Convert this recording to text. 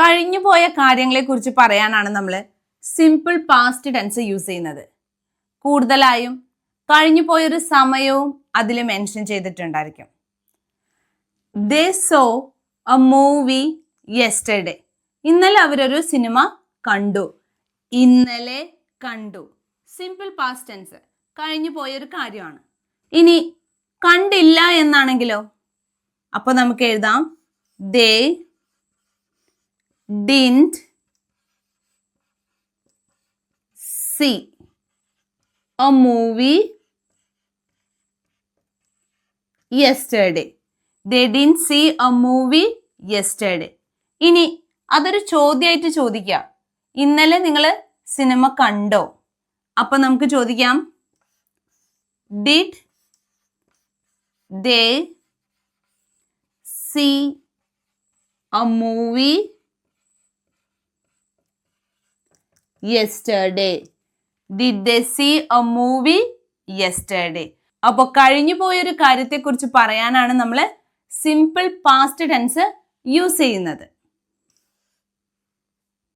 കഴിഞ്ഞു പോയ കാര്യങ്ങളെ കുറിച്ച് പറയാനാണ് നമ്മൾ സിമ്പിൾ പാസ്റ്റ് ടെൻസ് യൂസ് ചെയ്യുന്നത്. കൂടുതലായും കഴിഞ്ഞു പോയൊരു സമയവും അതിൽ മെൻഷൻ ചെയ്തിട്ടുണ്ടായിരിക്കും. They saw a movie yesterday. ഇന്നലെ അവരൊരു സിനിമ കണ്ടു. ഇന്നലെ കണ്ടു. സിമ്പിൾ പാസ്റ്റ് ടെൻസ്, കഴിഞ്ഞു പോയൊരു കാര്യമാണ്. ഇനി കണ്ടില്ല എന്നാണെങ്കിലോ, അപ്പൊ നമുക്ക് എഴുതാം ദേ didn't see a movie yesterday. They didn't see a movie yesterday. ഇനി അതൊരു ചോദ്യമായിട്ട് ചോദിക്കാം, ഇന്നലെ നിങ്ങൾ സിനിമ കണ്ടോ? അപ്പൊ നമുക്ക് ചോദിക്കാം did they see a movie yesterday? Did they see a movie yesterday? അപ്പൊ കഴിഞ്ഞു പോയൊരു കാര്യത്തെ കുറിച്ച് പറയാനാണ് നമ്മൾ സിമ്പിൾ പാസ്റ്റ് ടെൻസ് യൂസ് ചെയ്യുന്നത്.